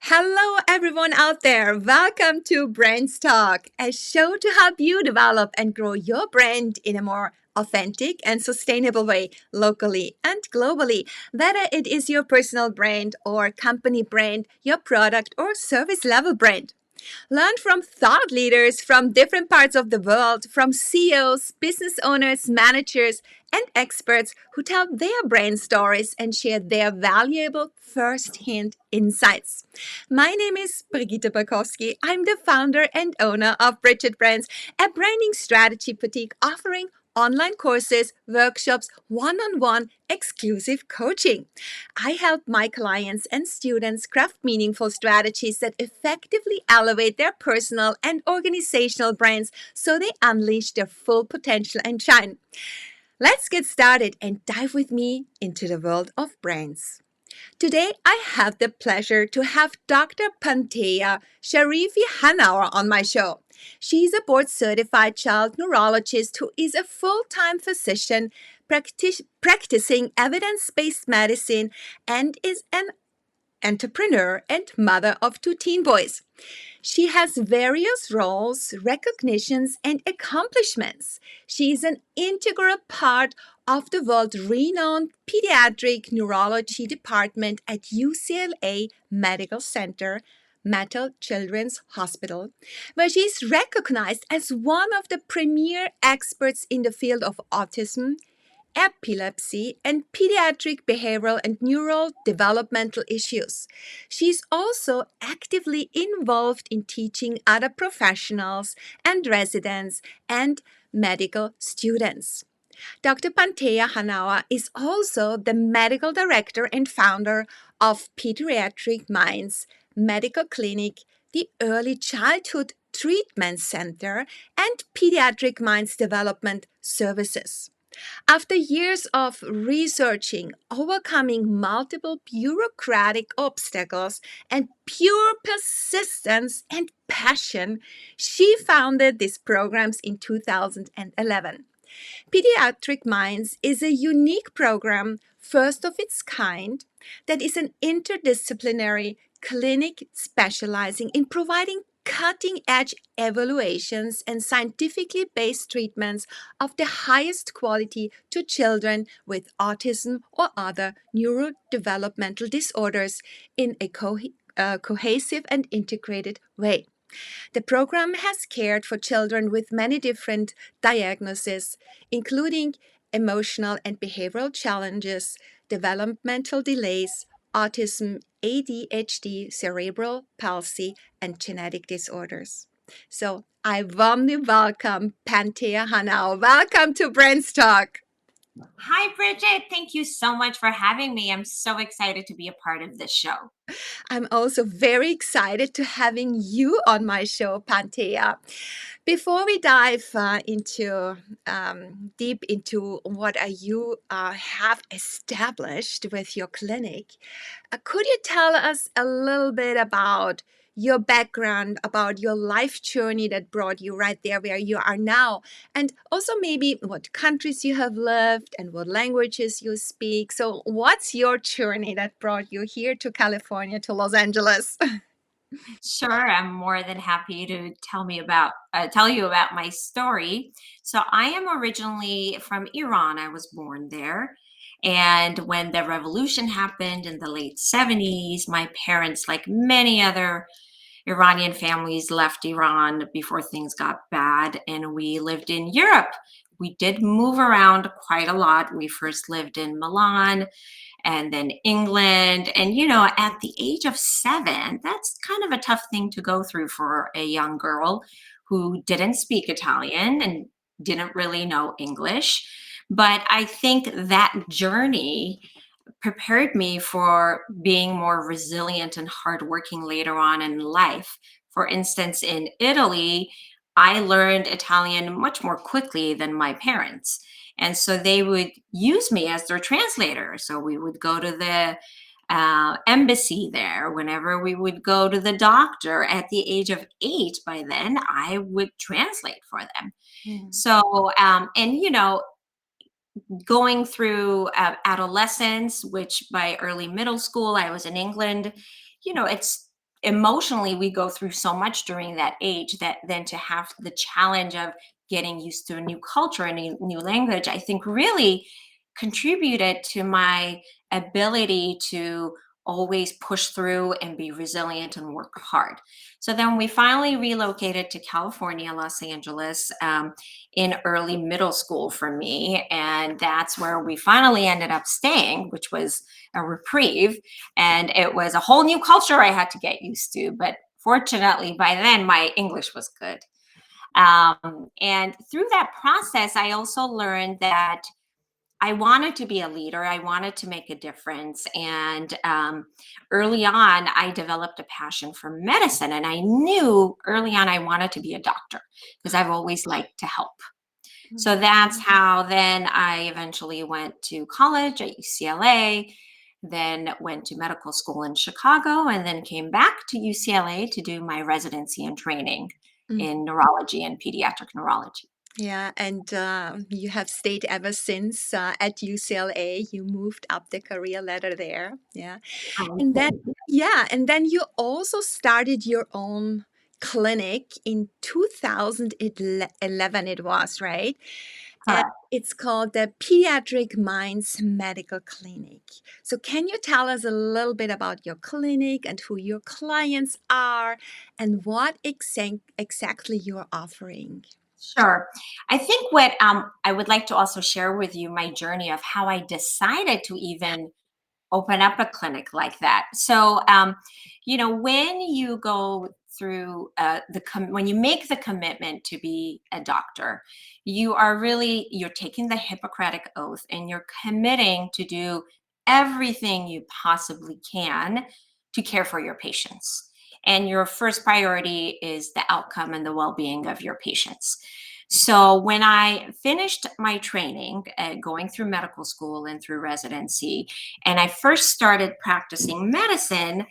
Hello, everyone out there. Welcome to Brands Talk, a show to help you develop and grow your brand in a more authentic and sustainable way, locally and globally. Whether it is your personal brand or company brand, your product or service level brand. Learn from thought leaders from different parts of the world, from CEOs, business owners, managers, and experts who tell their brand stories and share their valuable first-hand insights. My name is Brigitte Bojkowszky. I'm the founder and owner of BridgetBrands, a branding strategy boutique offering online courses, workshops, one-on-one exclusive coaching. I help my clients and students craft meaningful strategies that effectively elevate their personal and organizational brands so they unleash their full potential and shine. Let's get started and dive with me into the world of brands. Today, I have the pleasure to have Dr. Pantea Hannauer on my show. She's a board certified child neurologist who is a full time physician practicing evidence based medicine and is an entrepreneur and mother of two teen boys. She has various roles, recognitions, and accomplishments. She is an integral part of the world renowned pediatric neurology department at UCLA Medical Center, Mattel Children's Hospital, where she is recognized as one of the premier experts in the field of autism, epilepsy, and pediatric behavioral and neural developmental issues. She's also actively involved in teaching other professionals and residents and medical students. Dr. Pantea Hannauer is also the medical director and founder of Pediatric Minds Medical Clinic, the Early Childhood Treatment Center, and Pediatric Minds Development Services. After years of researching, overcoming multiple bureaucratic obstacles, and pure persistence and passion, she founded these programs in 2011. Pediatric Minds is a unique program, first of its kind, that is an interdisciplinary clinic specializing in providing cutting edge evaluations and scientifically based treatments of the highest quality to children with autism or other neurodevelopmental disorders in a cohesive and integrated way. The program has cared for children with many different diagnoses, including emotional and behavioral challenges, developmental delays, autism, ADHD, cerebral palsy, and genetic disorders. So I warmly welcome Pantea Hannauer. Welcome to Brands Talk. Hi, Bridget. Thank you so much for having me. I'm so excited to be a part of this show. I'm also very excited to having you on my show, Pantea. Before we dive into deep into what you have established with your clinic, could you tell us a little bit about your background, about your life journey that brought you right there where you are now, and also maybe what countries you have lived and what languages you speak? So, what's your journey that brought you here to California, to Los Angeles? Sure, I'm more than happy to tell you about my story. So I am originally from Iran. I was born there. And when the revolution happened in the late 70s, my parents, like many other Iranian families, left Iran before things got bad, and we lived in Europe. We did move around quite a lot. We first lived in Milan and then England. And, at the age of 7, that's kind of a tough thing to go through for a young girl who didn't speak Italian and didn't really know English. But I think that journey prepared me for being more resilient and hardworking later on in life. For instance, in Italy, I learned Italian much more quickly than my parents. And so they would use me as their translator. So we would go to the embassy there. Whenever we would go to the doctor at the age of 8, by then, I would translate for them. Mm. So, going through adolescence, which by early middle school, I was in England, it's emotionally we go through so much during that age, that then to have the challenge of getting used to a new culture and a new language, I think really contributed to my ability to always push through and be resilient and work hard. So then we finally relocated to California, Los Angeles, in early middle school for me. And that's where we finally ended up staying, which was a reprieve. And it was a whole new culture I had to get used to. But fortunately, by then, my English was good. And through that process, I also learned that I wanted to be a leader. I wanted to make a difference. And early on, I developed a passion for medicine. And I knew early on I wanted to be a doctor because I've always liked to help. So that's how then I eventually went to college at UCLA, then went to medical school in Chicago, and then came back to UCLA to do my residency and training Mm. in neurology and pediatric neurology. Yeah, and you have stayed ever since at UCLA. You moved up the career ladder there. Yeah. And then, Okay. yeah, and then you also started your own clinic in 2011, it was, right? And Correct. it's called the Pediatric Minds Medical Clinic. So, can you tell us a little bit about your clinic and who your clients are and what exactly you're offering? Sure. I think what I would like to also share with you my journey of how I decided to even open up a clinic like that. So, when you go through when you make the commitment to be a doctor, you're taking the Hippocratic oath and you're committing to do everything you possibly can to care for your patients. And your first priority is the outcome and the well-being of your patients. So when I finished my training, going through medical school and through residency, and I first started practicing medicine,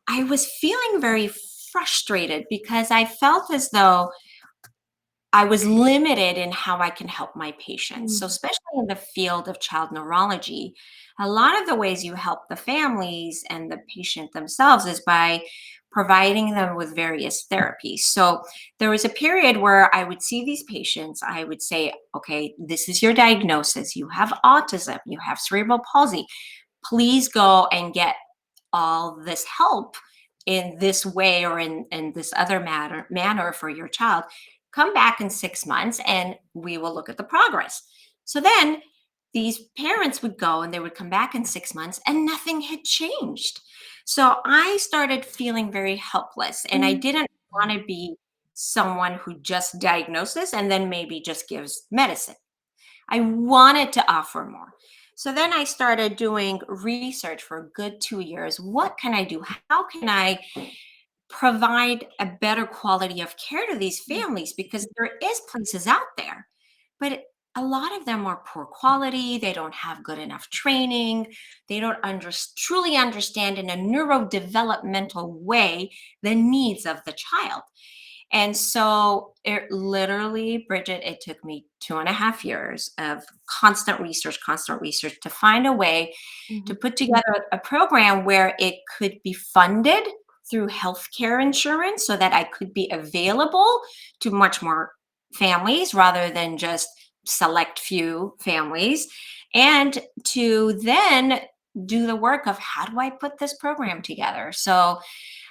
I was feeling very frustrated because I felt as though I was limited in how I can help my patients. So, Mm. especially in the field of child neurology, a lot of the ways you help the families and the patient themselves is by providing them with various therapies. So, there was a period where I would see these patients, I would say, okay, this is your diagnosis. You have autism, you have cerebral palsy. Please go and get all this help in this way or in this other manner for your child. Come back in 6 months and we will look at the progress. So then these parents would go and they would come back in 6 months and nothing had changed. So I started feeling very helpless and I Mm. didn't want to be someone who just diagnoses and then maybe just gives medicine. I wanted to offer more. So then I started doing research for a good 2 years. What can I do? How can I provide a better quality of care to these families? Because there is places out there, but a lot of them are poor quality. They don't have good enough training. They don't truly understand in a neurodevelopmental way the needs of the child. And so it literally, Bridget, it took me 2.5 years of constant research to find a way to Mhm. put together a program where it could be funded through healthcare insurance so that I could be available to much more families rather than just select few families. And to then do the work of how do I put this program together? So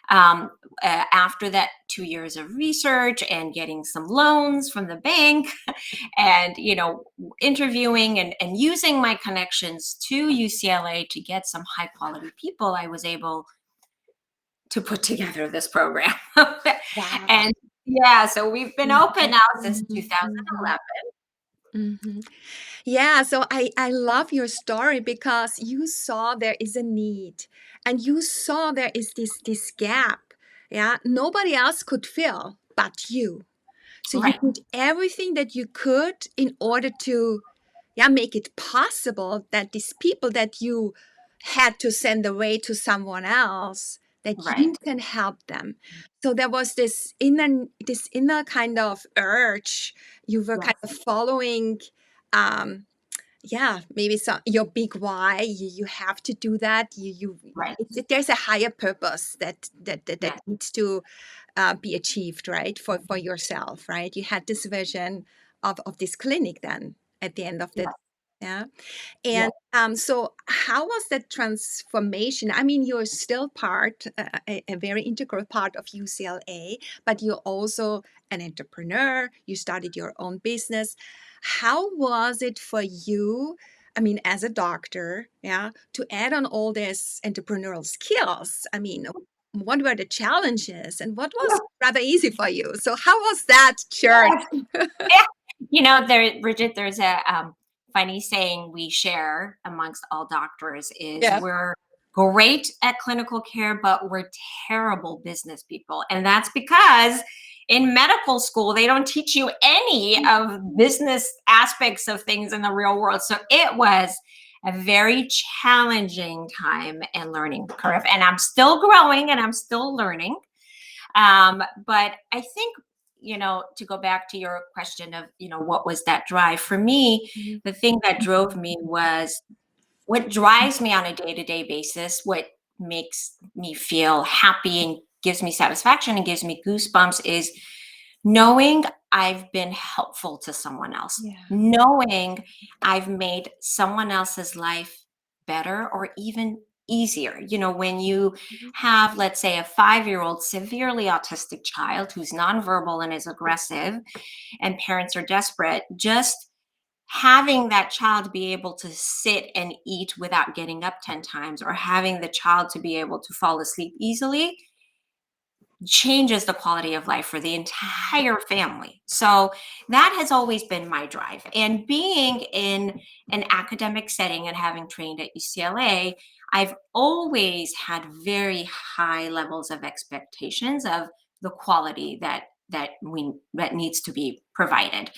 um, after that 2 years of research and getting some loans from the bank and interviewing and using my connections to UCLA to get some high quality people, I was able to put together this program. Wow. And yeah, so we've been open Mhm, now since mhm, mhm, 2011. mhm. Yeah, so I love your story because you saw there is a need and you saw there is this gap. Yeah, nobody else could fill but you. So you Right, did everything that you could in order to, yeah, make it possible that these people that you had to send away to someone else, that you right. can help them. So there was this inner kind of urge. You were kind of Yes. following um, yeah, maybe some your big why. You have to do that. Right. There's a higher purpose that Yeah. needs to be achieved, right? For yourself, right? You had this vision of this clinic then at the end of the, Yes. yeah. Yeah. And so, how was that transformation? I mean, you're still part, a very integral part of UCLA, but you're also an entrepreneur. You started your own business. How was it for you? I mean, as a doctor, yeah, to add on all these entrepreneurial skills. I mean, what were the challenges and what was rather easy for you? So, how was that journey? Yes. Yeah. There, Bridget, there's a funny saying we share amongst all doctors is Yeah. we're great at clinical care, but we're terrible business people. And that's because in medical school, they don't teach you any of business aspects of things in the real world. So it was a very challenging time and learning curve. And I'm still growing and I'm still learning. But I think, to go back to your question of, what was that drive for me? Mhm. The thing that drove me was what drives me on a day to day basis, what makes me feel happy and gives me satisfaction and gives me goosebumps is knowing I've been helpful to someone else, Yeah. knowing I've made someone else's life better or even easier. When you Mhm. have, let's say, a 5-year-old severely autistic child who's nonverbal and is aggressive, and parents are desperate, just having that child be able to sit and eat without getting up 10 times, or having the child to be able to fall asleep easily changes the quality of life for the entire family. So that has always been my drive. And being in an academic setting and having trained at UCLA, I've always had very high levels of expectations of the quality that needs to be provided.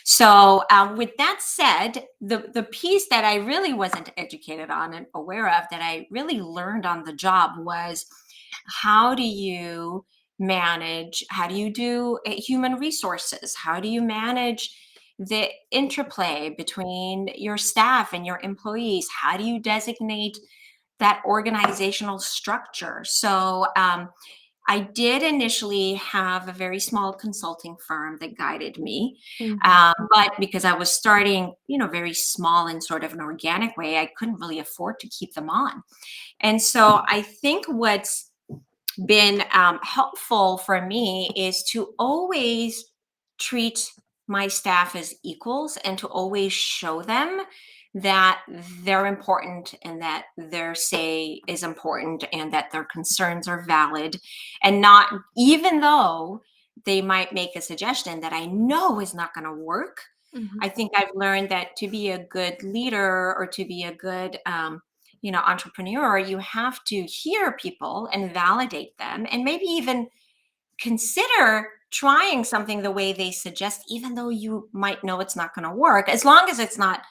So, with that said, the piece that I really wasn't educated on and aware of that I really learned on the job was how do you how do you do human resources? How do you manage the interplay between your staff and your employees? How do you designate that organizational structure? So, I did initially have a very small consulting firm that guided me. Mhm. But because I was starting, very small in sort of an organic way, I couldn't really afford to keep them on. And so I think what's been helpful for me is to always treat my staff as equals and to always show them that they're important and that their say is important and that their concerns are valid, and not, even though they might make a suggestion that I know is not going to work. Mhm. I think I've learned that to be a good leader or to be a good entrepreneur, you have to hear people and validate them and maybe even consider trying something the way they suggest, even though you might know it's not going to work, as long as it's not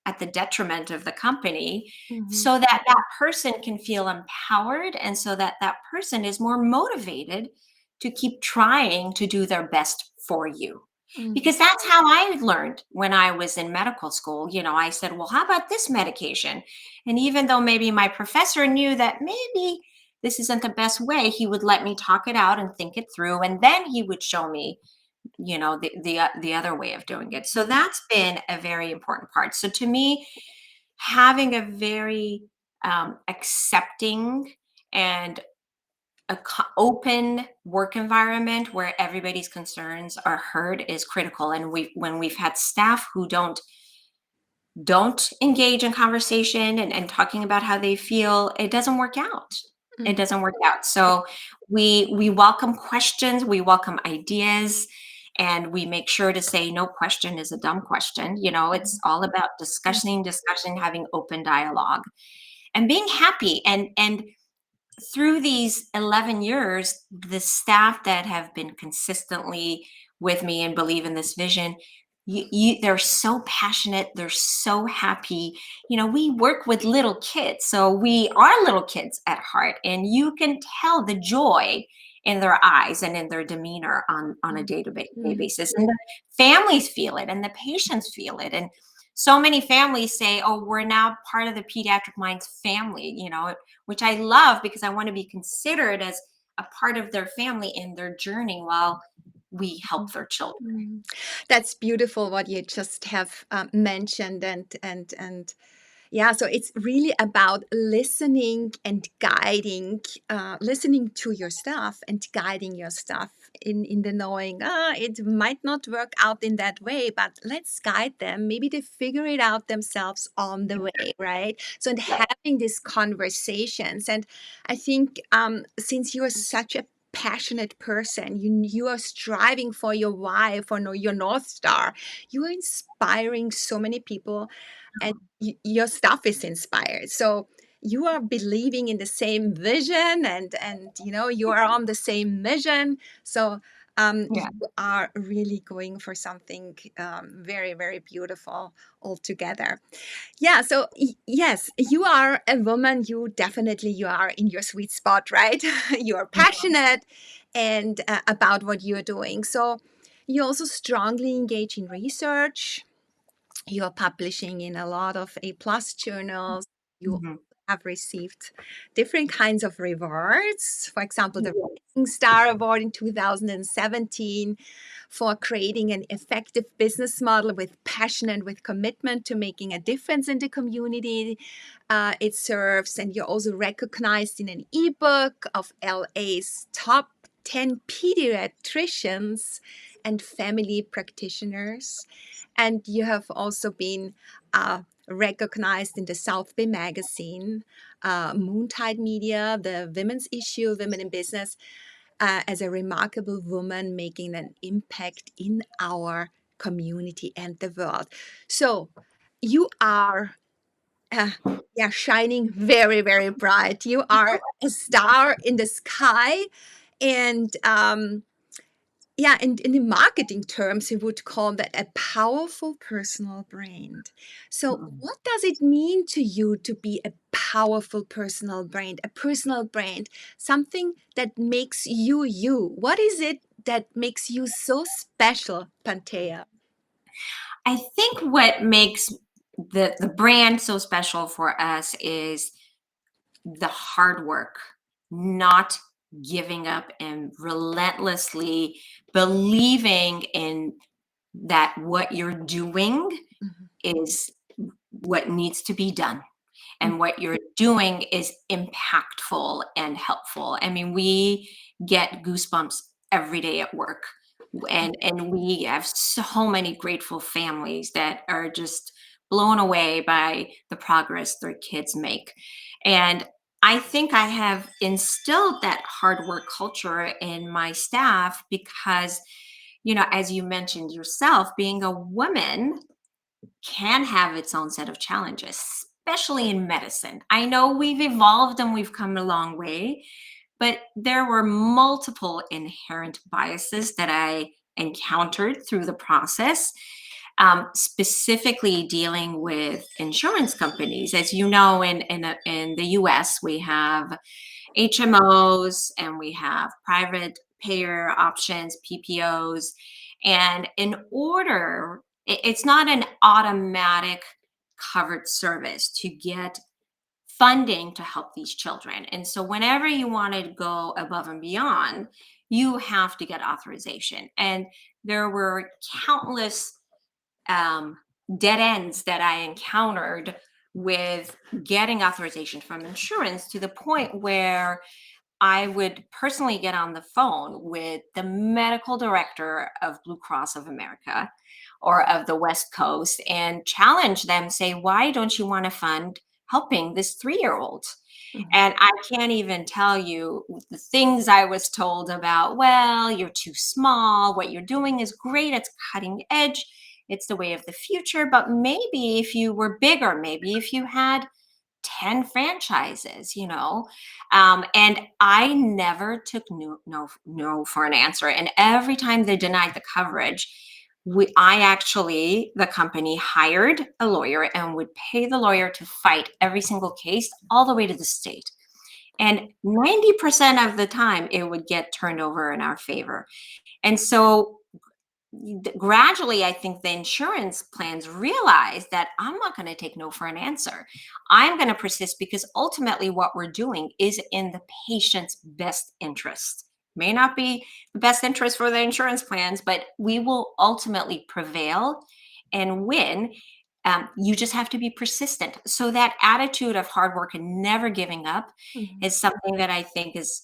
at the detriment of the company, Mhm. so that that person can feel empowered and so that that person is more motivated to keep trying to do their best for you. Mhm. Because that's how I learned when I was in medical school. I said, well, how about this medication? And even though maybe my professor knew that maybe this isn't the best way, he would let me talk it out and think it through. And then he would show me, the other way of doing it. So that's been a very important part. So to me, having a very accepting and open work environment where everybody's concerns are heard is critical. And when we've had staff who don't engage in conversation and talking about how they feel, it doesn't work out. It Mhm. doesn't work out. So we welcome questions, we welcome ideas, and we make sure to say no question is a dumb question. It's all about discussing, having open dialogue, and being happy. And through these 11 years, the staff that have been consistently with me and believe in this vision, they're so passionate, they're so happy. We work with little kids, so we are little kids at heart, and you can tell the joy in their eyes and in their demeanor on a day-to-day Mhm. basis, and the families feel it and the patients feel it. And so many families say, oh, we're now part of the Pediatric Minds family, which I love because I want to be considered as a part of their family in their journey while we help their children. Mm. That's beautiful what you just have mentioned, and yeah, so it's really about listening and guiding, listening to your staff and guiding your staff in the knowing, it might not work out in that way, but let's guide them. Maybe they figure it out themselves on the way, right? So, and having these conversations, and I think since you are such a passionate person, you are striving for your why, for your North Star. You are inspiring so many people, and your stuff is inspired, so you are believing in the same vision, and you are on the same mission. So you Yeah. are really going for something very, very beautiful altogether. Yeah, so yes, you are a woman. You are in your sweet spot, right? You are passionate and about what you're doing. So you also strongly engage in research. You're publishing in a lot of A+ journals. You Mhm. have received different kinds of rewards. For example, the Yeah. Rising Star Award in 2017 for creating an effective business model with passion and with commitment to making a difference in the community it serves. And you're also recognized in an ebook of LA's top 10 pediatricians and family practitioners. And you have also been recognized in the South Bay Magazine, Moontide Media, the Women's Issue, Women in Business, as a remarkable woman making an impact in our community and the world. So you are, uh, yeah, shining very, very bright. You are a star in the sky, and yeah, and in the marketing terms, we would call that a powerful personal brand. So, Mhm. what does it mean to you to be a powerful personal brand? A personal brand, something that makes you you. What is it that makes you so special, Pantea? I think what makes the brand so special for us is the hard work, not giving up and relentlessly believing in that what you're doing Mhm, is what needs to be done mhm, and what you're doing is impactful and helpful. I mean, we get goosebumps every day at work, and we have so many grateful families that are just blown away by the progress their kids make. And I think I have instilled that hard work culture in my staff because, as you mentioned yourself, being a woman can have its own set of challenges, especially in medicine. I know we've evolved and we've come a long way, but there were multiple inherent biases that I encountered through the process, specifically dealing with insurance companies. As you know, in the US, we have HMOs and we have private payer options, PPOs. And it's not an automatic covered service to get funding to help these children. And so, whenever you want to go above and beyond, you have to get authorization. And there were countless um, dead ends that I encountered with getting authorization from insurance to the point where I would personally get on the phone with the medical director of Blue Cross of America or of the West Coast and challenge them, say, why don't you want to fund helping this 3-year-old? mhm, And I can't even tell you the things I was told about, well, you're too small. What you're doing is great. It's cutting edge. It's the way of the future. But maybe if you were bigger, maybe if you had 10 franchises, and I never took no for an answer. And every time they denied the coverage, the company hired a lawyer and would pay the lawyer to fight every single case all the way to the state. And 90% of the time, it would get turned over in our favor. And so gradually, I think the insurance plans realize that I'm not going to take no for an answer. I'm going to persist because ultimately what we're doing is in the patient's best interest. May not be the best interest for the insurance plans, but we will ultimately prevail and win. You just have to be persistent. So that attitude of hard work and never giving up Mhm. is something that I think is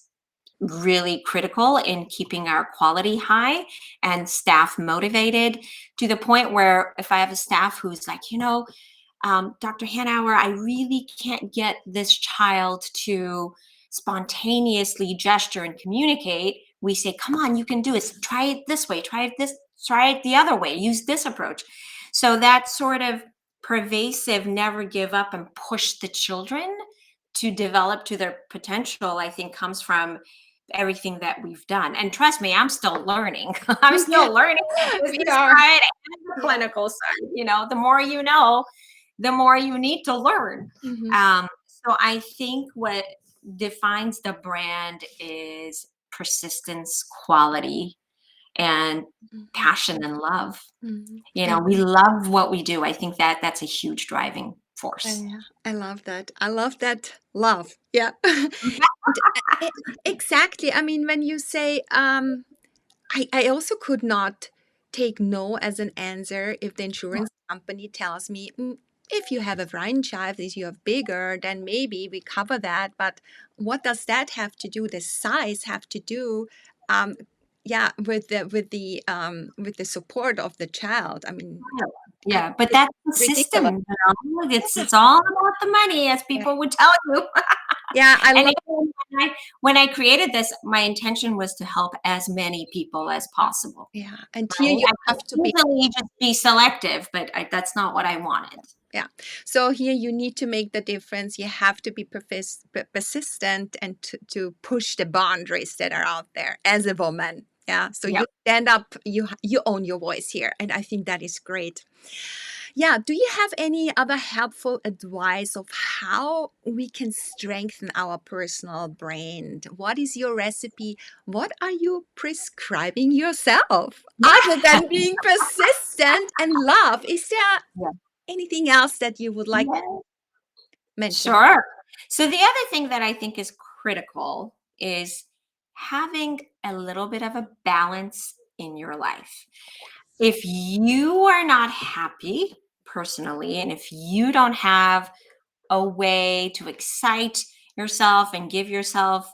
really critical in keeping our quality high and staff motivated, to the point where if I have a staff who's like, Dr. Hannauer, I really can't get this child to spontaneously gesture and communicate. We say, come on, you can do it. Try it this way, try it this, try it the other way, use this approach. So that sort of pervasive, never give up and push the children to develop to their potential, I think comes from everything that we've done. And trust me, I'm still learning. I'm Yeah, still learning the we business are. side and the Yeah. clinical side. The more you know, the more you need to learn. Mhm. So I think what defines the brand is persistence, quality, and Mhm. passion and love. Mhm. We love what we do. I think that that's a huge driving force. Yeah, I love that. I love that love. Yeah. And, exactly. I mean, when you say, I also could not take no as an answer if the insurance company tells me, if you have a franchise, if you have bigger, then maybe we cover that. But what does that have to do? The size have to do, um, yeah, with the support of the child. I mean, Yeah, I, yeah, but it's that's the ridiculous. system. It's Yeah, it's all about the money, as yeah, people would tell you. yeah. I And love. again, when I created this, my intention was to help as many people as possible. Yeah, and here Right? you I could have to be. easily just be selective, but that's not what I wanted. Yeah. So here you need to make the difference. You have to be persistent and to push the boundaries that are out there as a woman. Yeah. So you Yep. stand up, you own your voice here. And I think that is great. Yeah. Do you have any other helpful advice of how we can strengthen our personal brand? What is your recipe? What are you prescribing yourself? Other than being persistent and love, is there Yeah. anything else that you would like to Yeah. mention? Sure. So the other thing that I think is critical is having a little bit of a balance in your life. If you are not happy personally, and if you don't have a way to excite yourself and give yourself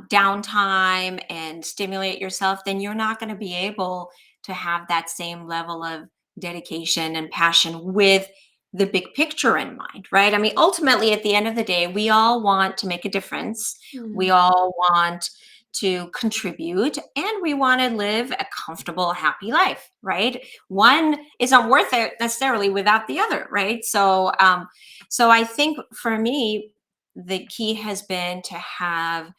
downtime and stimulate yourself, then you're not going to be able to have that same level of dedication and passion with the big picture in mind, right? I mean, ultimately, at the end of the day, we all want to make a difference. We Mm, all want to contribute and we want to live a comfortable, happy life, right? One isn't worth it necessarily without the other, right? So I think for me, the key has been to have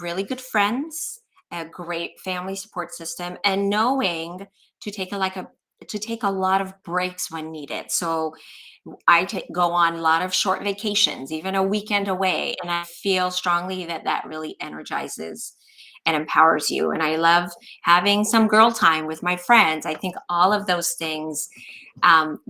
really good friends, a great family support system, and knowing to take a lot of breaks when needed. So go on a lot of short vacations, even a weekend away, and I feel strongly that that really energizes and empowers you. And I love having some girl time with my friends. I think all of those things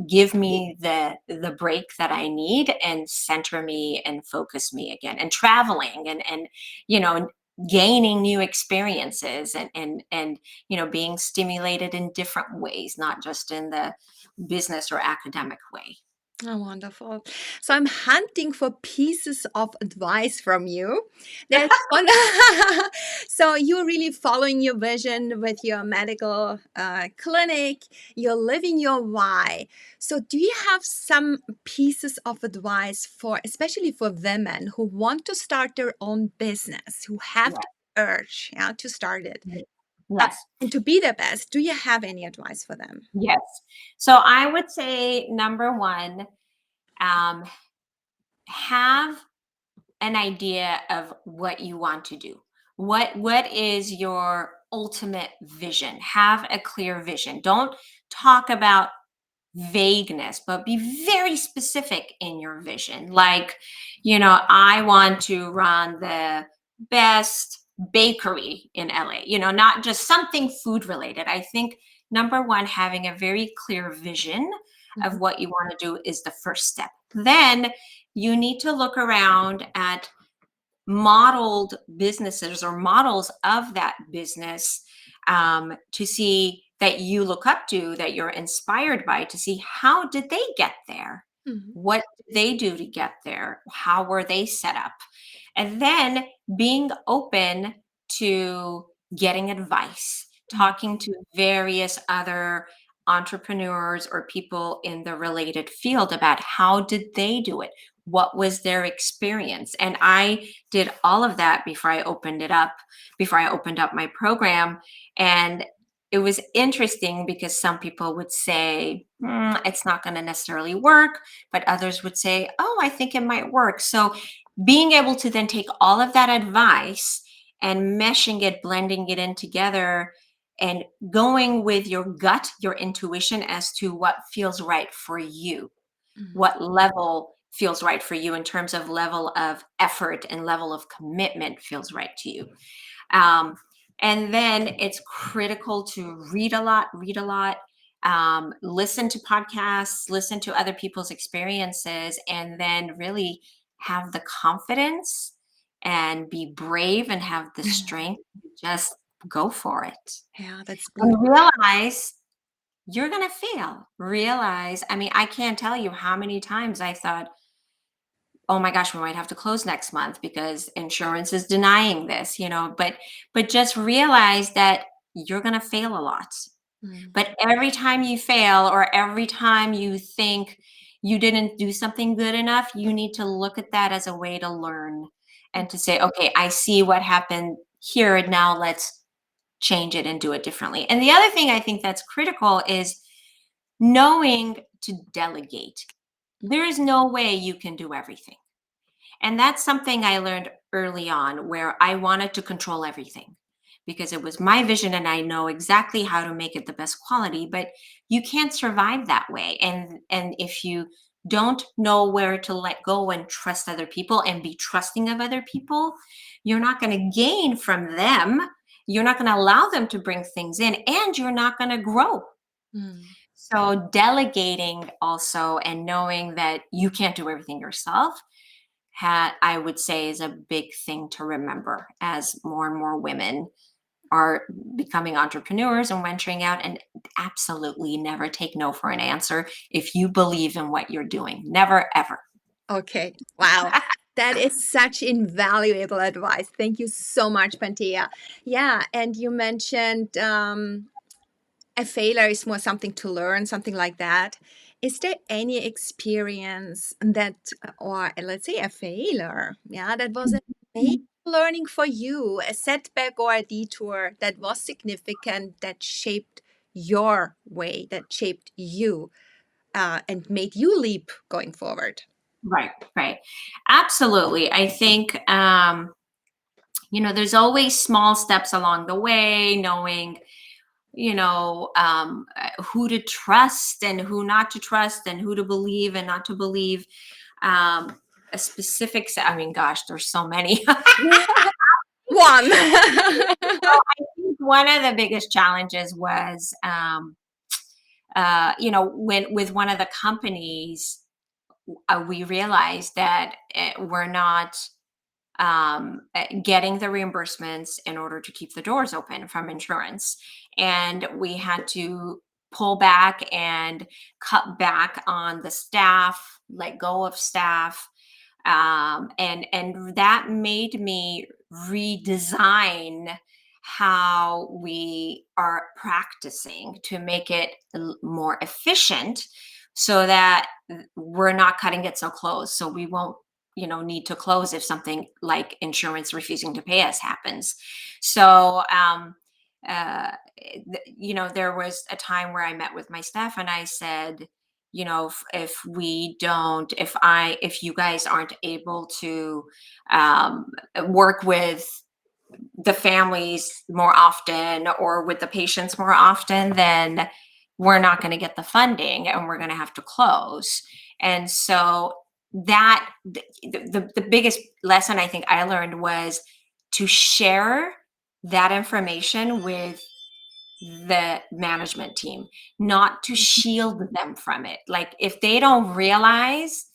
give me the break that I need and center me and focus me again. And traveling and you know gaining new experiences and being stimulated in different ways, not just in the business or academic way. oh, wonderful. So I'm hunting for pieces of advice from you. That's one. So you're really following your vision with your medical clinic. You're living your why. So do you have some pieces of advice for, especially for women who want to start their own business, who have Yeah. the urge, yeah, to start it Yes. and to be the best? Do you have any advice for them? Yes. So I would say number one, um, have an idea of what you want to do. What is your ultimate vision? Have a clear vision. Don't talk about vagueness, but be very specific in your vision. Like, I want to run the best bakery in LA, not just something food related. I think number one, having a very clear vision of Mhm. what you want to do is the first step. Then you need to look around at modeled businesses or models of that business, to see that you look up to, that you're inspired by, to see how did they get there? Mhm. What did they do to get there? How were they set up? And then being open to getting advice, Mhm. talking to various other entrepreneurs or people in the related field about how did they do it? What was their experience? And I did all of that before I opened up my program. And it was interesting because some people would say, it's not going to necessarily work, but others would say, oh, I think it might work. So being able to then take all of that advice and meshing it, blending it in together, and going with your gut, your intuition as to what feels right for you, Mhm. what level feels right for you in terms of level of effort and level of commitment feels right to you. Um, and then it's critical to read a lot, listen to podcasts, listen to other people's experiences, and then really have the confidence and be brave and have the strength to just go for it. Yeah, that's And beautiful. realize you're going to fail. Realize, I mean, I can't tell you how many times I thought, oh my gosh, we might have to close next month because insurance is denying this, but just realize that you're going to fail a lot. Mm. But every time you fail or every time you think you didn't do something good enough, you need to look at that as a way to learn and to say, okay, I see what happened here. And now let's change it and do it differently. And the other thing I think that's critical is knowing to delegate. There is no way you can do everything. And that's something I learned early on where I wanted to control everything because it was my vision and I know exactly how to make it the best quality, but you can't survive that way. And if you don't know where to let go and trust other people and be trusting of other people, you're not going to gain from them. You're not going to allow them to bring things in and you're not going to grow. Mm. So delegating also and knowing that you can't do everything yourself I would say is a big thing to remember as more and more women are becoming entrepreneurs and venturing out, and absolutely never take no for an answer if you believe in what you're doing. Never ever. Okay. Wow. That is such invaluable advice. Thank you so much, Pantea. Yeah, and you mentioned a failure is more something to learn, something like that. Is there any experience that, or let's say a failure, yeah, that was a major learning for you, a setback or a detour that was significant, that shaped your way, that shaped you, and made you leap going forward? Right, right. Absolutely. I think there's always small steps along the way, knowing who to trust and who not to trust and who to believe and not to believe. um a specific I mean, gosh, there's so many. One. I think one of the biggest challenges was, when with one of the companies, we realized that we're not getting the reimbursements in order to keep the doors open from insurance. And we had to pull back and cut back on the staff, let go of staff. And that made me redesign how we are practicing to make it more efficient so that we're not cutting it so close, so we won't need to close if something like insurance refusing to pay us happens. So uh, there was a time where I met with my staff and I said, if we don't if you guys aren't able to work with the families more often or with the patients more often, then we're not going to get the funding and we're going to have to close. And so that the biggest lesson I think I learned was to share that information with the management team, not to shield them from it. Like if they don't realize,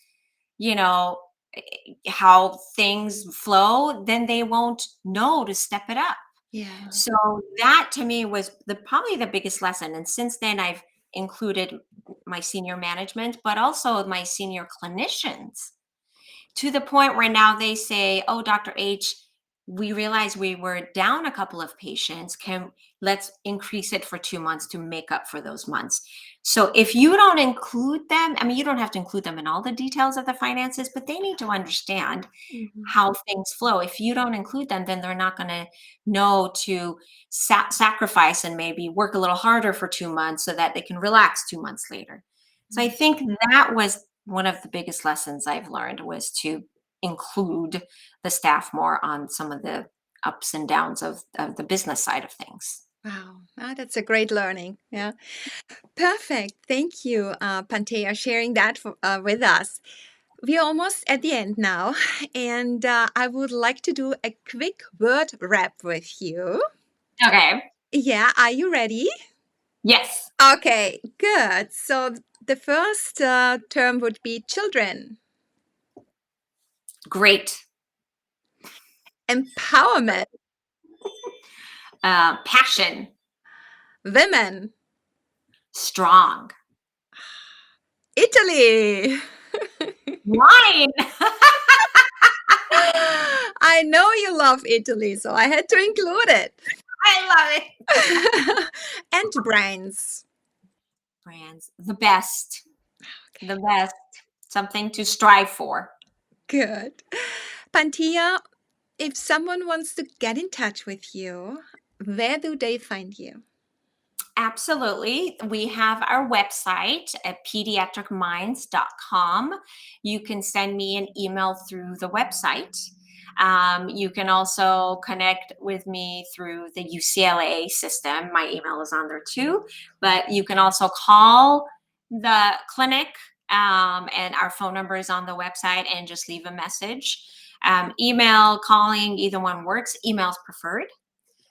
you know, how things flow, then they won't know to step it up. Yeah. So that to me was probably the biggest lesson. And since then I've included my senior management, but also my senior clinicians, to the point where now they say, "Oh, Dr. H, we realize we were down a couple of patients. Can Let's increase it for 2 months to make up for those months." So if you don't include them, I mean, you don't have to include them in all the details of the finances, but they need to understand Mhm. how things flow. If you don't include them, then they're not going to know to sacrifice and maybe work a little harder for 2 months so that they can relax 2 months later. So I think that was one of the biggest lessons I've learned, was to include the staff more on some of the ups and downs of the business side of things. Wow, that's a great learning. Yeah, perfect. Thank you, Pantea, sharing that with us. We are almost at the end now, and I would like to do a quick word wrap with you. Okay. Yeah, are you ready? Yes. Okay, good. So the first term would be children, Great. empowerment, Passion. women, Strong. Italy. Wine. I know you love Italy, so I had to include it. I love it. And brands. Brands. The best. The best. Something to strive for. Good. Pantia, if someone wants to get in touch with you, where do they find you? Absolutely. We have our website at pediatricminds.com. You can send me an email through the website. You can also connect with me through the UCLA system. My email is on there too. But you can also call the clinic, and our phone number is on the website, and just leave a message. Email, calling, either one works. Email's preferred.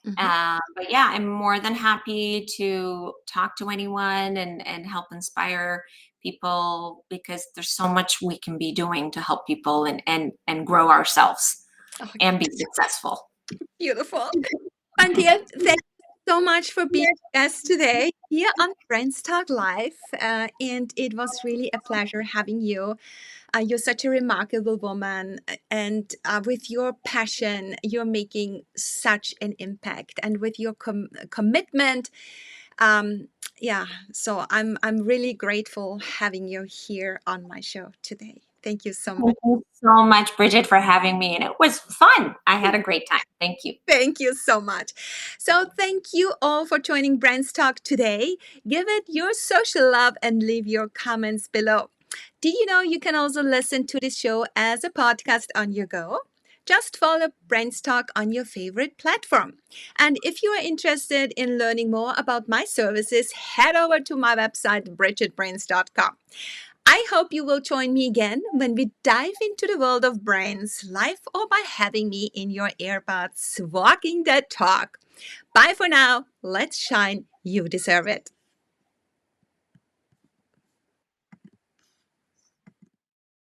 Mhm. But yeah, I'm more than happy to talk to anyone and help inspire people, because there's so much we can be doing to help people and grow ourselves Oh, and be successful. beautiful. Pantia, thank you so much for being with us today here on Friends Talk Live. And it was really a pleasure having you. You're such a remarkable woman, and with your passion, you're making such an impact. And with your commitment, um, yeah. So I'm really grateful having you here on my show today. Thank you so much. Thank you so much, Bridget, for having me. And it was fun. I had a great time. Thank you. Thank you so much. So, thank you all for joining Brands Talk today. Give it your social love and leave your comments below. Do you know you can also listen to this show as a podcast on your go? Just follow Brands Talk on your favorite platform. And if you are interested in learning more about my services, head over to my website, BridgetBrands.com. I hope you will join me again when we dive into the world of brains, live or by having me in your earbuds, walking that talk. Bye for now. Let's shine. You deserve it.